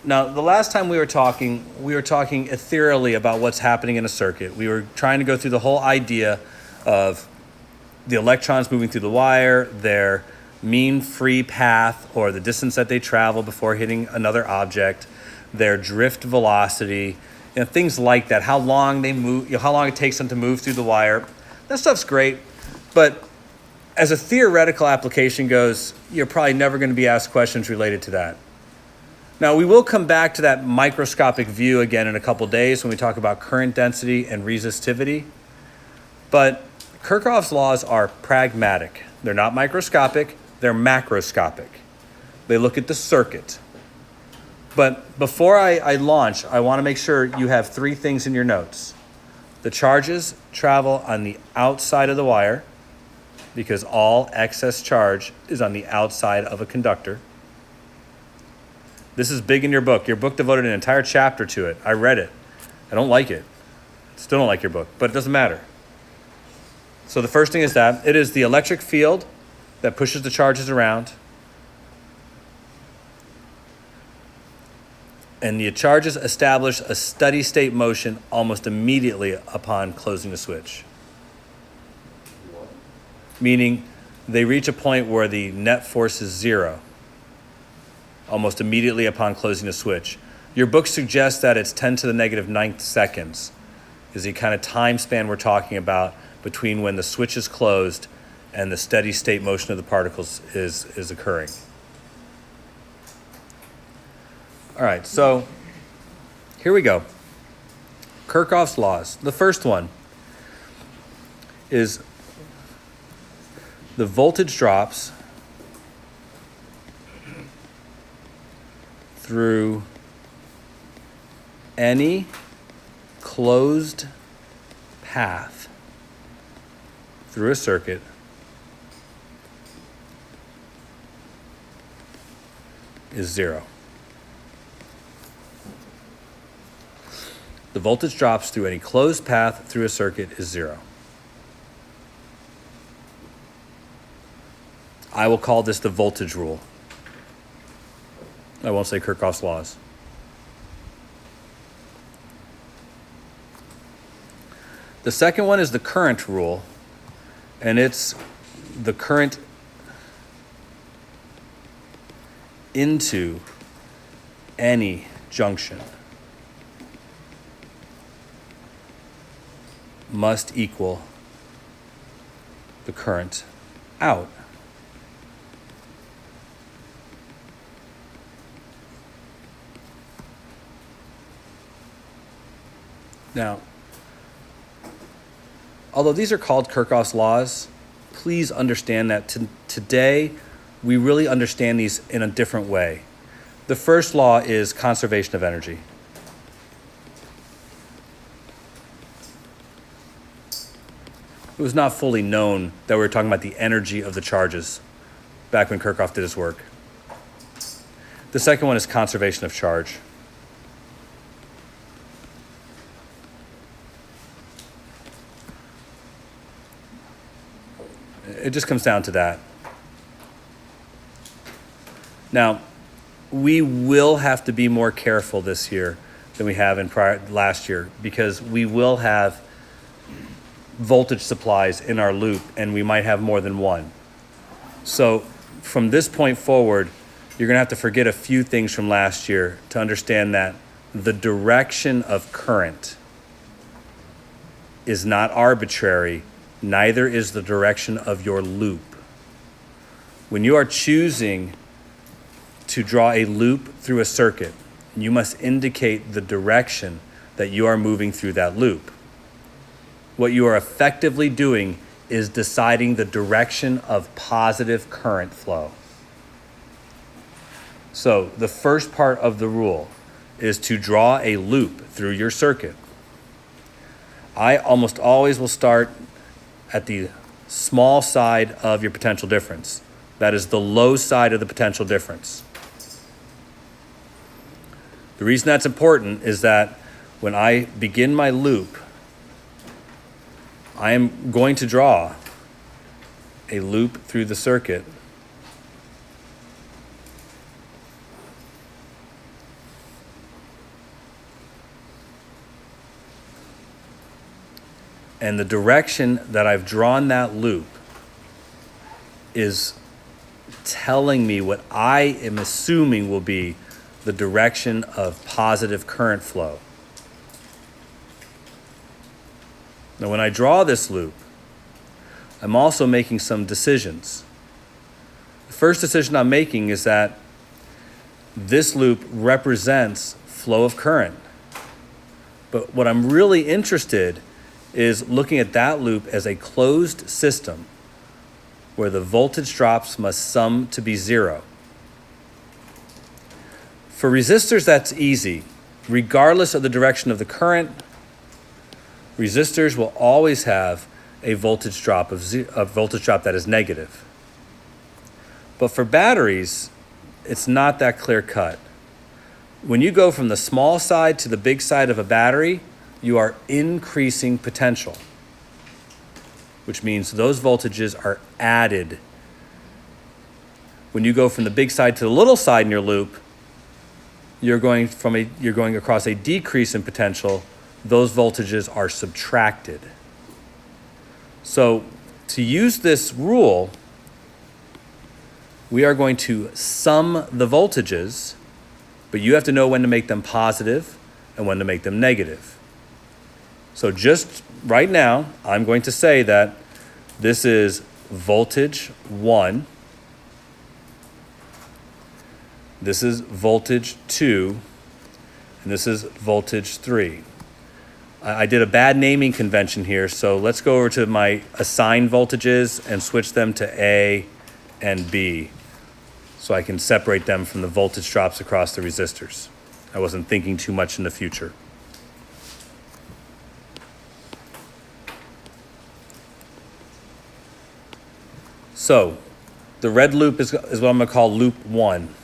Now, the last time we were talking ethereally about what's happening in a circuit. We were trying to go through the whole idea of the electrons moving through the wire, their mean free path, or the distance that they travel before hitting another object, their drift velocity, things like that, how long they move, how long it takes them to move through the wire. That stuff's great, but as a theoretical application goes, you're probably never going to be asked questions related to that. Now, we will come back to that microscopic view again in a couple days when we talk about current density and resistivity. But Kirchhoff's laws are pragmatic. They're not microscopic, they're macroscopic. They look at the circuit. But before I launch, I want to make sure you have three things in your notes. The charges travel on the outside of the wire, because all excess charge is on the outside of a conductor. This is big in your book. Your book devoted an entire chapter to it. I read it. I don't like it. Still don't like your book, but it doesn't matter. So the first thing is that it is the electric field that pushes the charges around. And the charges establish a steady state motion almost immediately upon closing the switch. Meaning they reach a point where the net force is zero almost immediately upon closing the switch. Your book suggests that it's 10 to the negative 9th seconds is the kind of time span we're talking about between when the switch is closed and the steady state motion of the particles is occurring. All right, so here we go. Kirchhoff's laws. The first one is the voltage drops through any closed path through a circuit is zero. The voltage drops through any closed path through a circuit is zero. I will call this the voltage rule. I won't say Kirchhoff's laws. The second one is the current rule, and it's the current into any junction must equal the current out. Now, although these are called Kirchhoff's laws, please understand that today we really understand these in a different way. The first law is conservation of energy. It was not fully known that we were talking about the energy of the charges back when Kirchhoff did his work. The second one is conservation of charge. It just comes down to that. Now, we will have to be more careful this year than we have in last year, because we will have voltage supplies in our loop, and we might have more than one. So from this point forward, you're going to have to forget a few things from last year to understand that the direction of current is not arbitrary, neither is the direction of your loop. When you are choosing to draw a loop through a circuit, you must indicate the direction that you are moving through that loop. What you are effectively doing is deciding the direction of positive current flow. So the first part of the rule is to draw a loop through your circuit. I almost always will start at the small side of your potential difference. That is the low side of the potential difference. The reason that's important is that when I begin my loop, I am going to draw a loop through the circuit . And the direction that I've drawn that loop is telling me what I am assuming will be the direction of positive current flow. Now, when I draw this loop, I'm also making some decisions. The first decision I'm making is that this loop represents flow of current. But what I'm really interested is looking at that loop as a closed system where the voltage drops must sum to be zero. For resistors, that's easy. Regardless of the direction of the current, resistors will always have a voltage drop that is negative. But for batteries, it's not that clear cut. When you go from the small side to the big side of a battery, you are increasing potential, which means those voltages are added. When you go from the big side to the little side in your loop, you're going across a decrease in potential. Those voltages are subtracted. So to use this rule, we are going to sum the voltages, but you have to know when to make them positive and when to make them negative. So just right now, I'm going to say that this is voltage 1. This is voltage 2. And this is voltage 3. I did a bad naming convention here, so let's go over to my assigned voltages and switch them to A and B so I can separate them from the voltage drops across the resistors. I wasn't thinking too much in the future. So the red loop is what I'm going to call loop 1.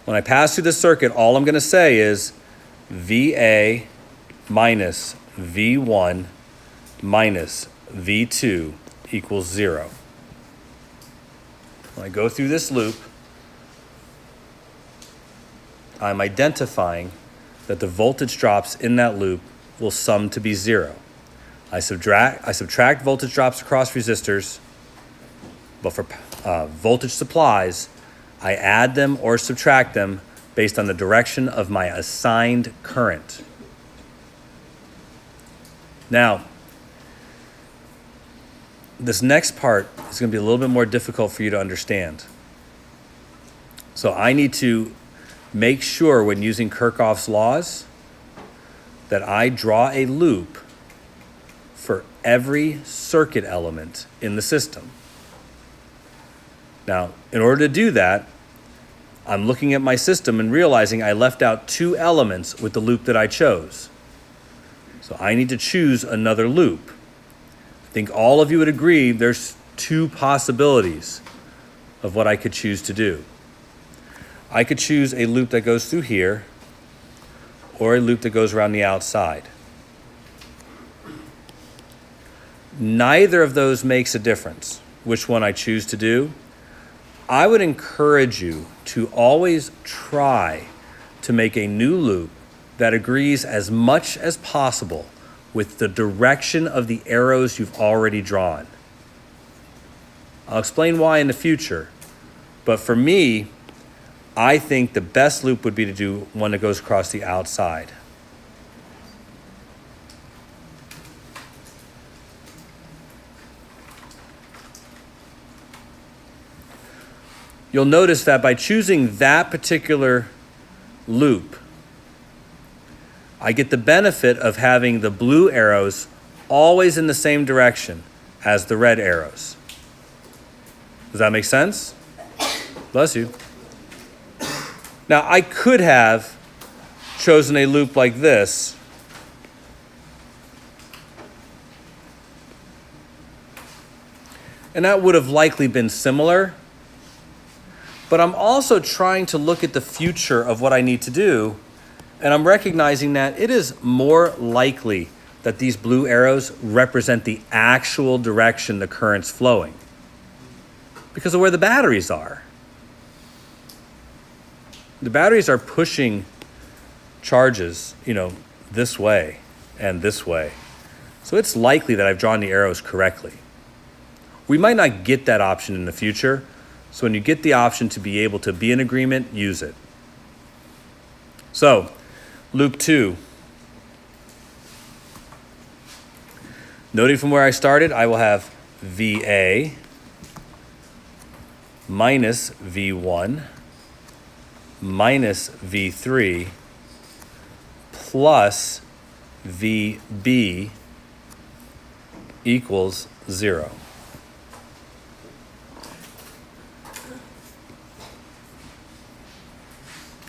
When I pass through the circuit, all I'm going to say is VA minus V1 minus V2 equals 0. When I go through this loop, I'm identifying that the voltage drops in that loop will sum to be 0. I subtract voltage drops across resistors, but for voltage supplies, I add them or subtract them based on the direction of my assigned current. Now, this next part is going to be a little bit more difficult for you to understand. So I need to make sure when using Kirchhoff's laws that I draw a loop for every circuit element in the system. Now, in order to do that, I'm looking at my system and realizing I left out 2 elements with the loop that I chose. So I need to choose another loop. I think all of you would agree there's 2 possibilities of what I could choose to do. I could choose a loop that goes through here or a loop that goes around the outside. Neither of those makes a difference, which one I choose to do. I would encourage you to always try to make a new loop that agrees as much as possible with the direction of the arrows you've already drawn. I'll explain why in the future, but for me, I think the best loop would be to do one that goes across the outside. You'll notice that by choosing that particular loop, I get the benefit of having the blue arrows always in the same direction as the red arrows. Does that make sense? Bless you. Now, I could have chosen a loop like this, and that would have likely been similar. But I'm also trying to look at the future of what I need to do, and I'm recognizing that it is more likely that these blue arrows represent the actual direction the current's flowing because of where the batteries are. The batteries are pushing charges, this way and this way. So it's likely that I've drawn the arrows correctly. We might not get that option in the future, so when you get the option to be able to be in agreement, use it. So, loop 2. Noting from where I started, I will have VA minus V1 minus V3 plus VB equals 0.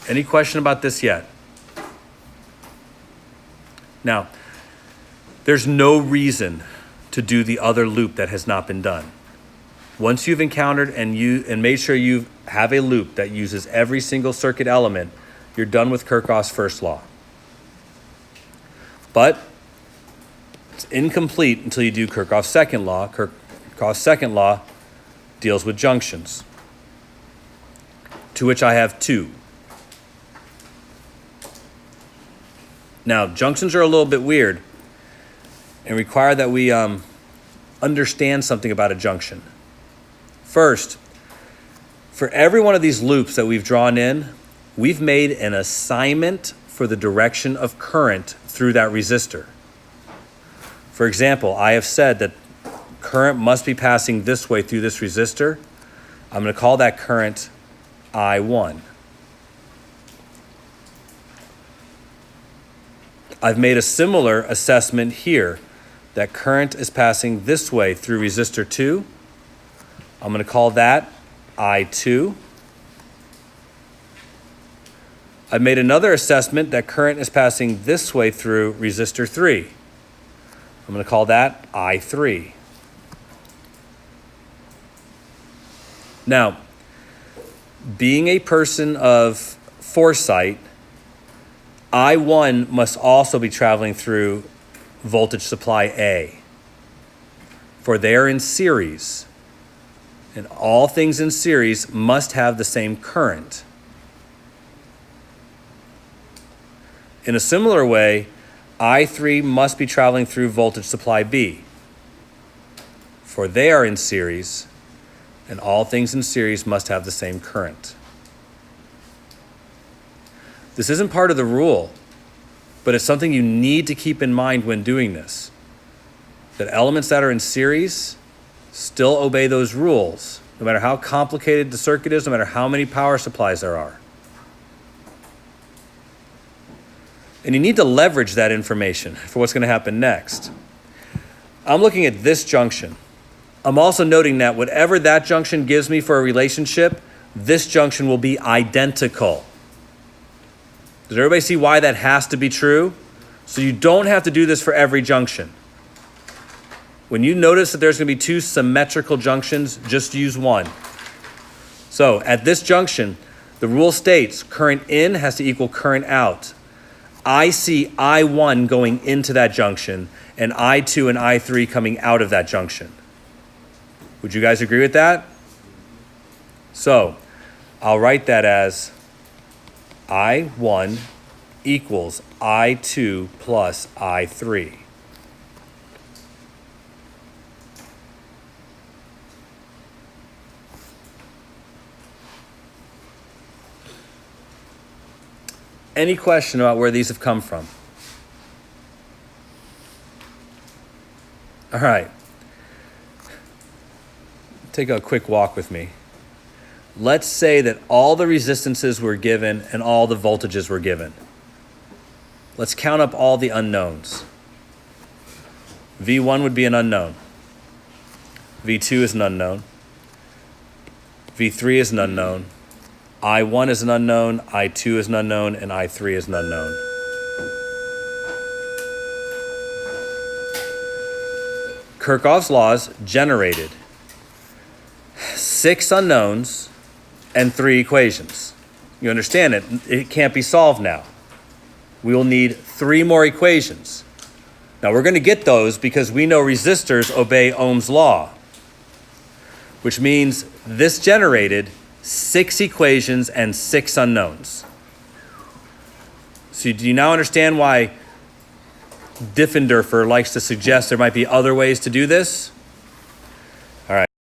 Any question about this yet? Now, there's no reason to do the other loop that has not been done. Once you've encountered and made sure you have a loop that uses every single circuit element, you're done with Kirchhoff's first law. But it's incomplete until you do Kirchhoff's second law. Kirchhoff's second law deals with junctions, to which I have 2. Now, junctions are a little bit weird and require that we understand something about a junction. First, for every one of these loops that we've drawn in, we've made an assignment for the direction of current through that resistor. For example, I have said that current must be passing this way through this resistor. I'm going to call that current I1. I've made a similar assessment here that current is passing this way through resistor 2. I'm going to call that I2. I've made another assessment that current is passing this way through resistor 3. I'm going to call that I3. Now, being a person of foresight, I1 must also be traveling through voltage supply A, for they are in series, and all things in series must have the same current. In a similar way, I3 must be traveling through voltage supply B, for they are in series, and all things in series must have the same current. This isn't part of the rule, but it's something you need to keep in mind when doing this. That elements that are in series still obey those rules, no matter how complicated the circuit is, no matter how many power supplies there are. And you need to leverage that information for what's going to happen next. I'm looking at this junction. I'm also noting that whatever that junction gives me for a relationship, this junction will be identical. Does everybody see why that has to be true? So you don't have to do this for every junction. When you notice that there's going to be 2 symmetrical junctions, just use one. So at this junction, the rule states current in has to equal current out. I see I1 going into that junction and I2 and I3 coming out of that junction. Would you guys agree with that? So I'll write that as I1 equals I2 plus I3. Any question about where these have come from? All right. Take a quick walk with me. Let's say that all the resistances were given and all the voltages were given. Let's count up all the unknowns. V1 would be an unknown. V2 is an unknown. V3 is an unknown. I1 is an unknown. I2 is an unknown. And I3 is an unknown. Kirchhoff's laws generated 6 unknowns and 3 equations. You understand it? It can't be solved now. We will need 3 more equations. Now we're going to get those because we know resistors obey Ohm's law, which means this generated 6 equations and 6 unknowns. So do you now understand why Diffenderfer likes to suggest there might be other ways to do this.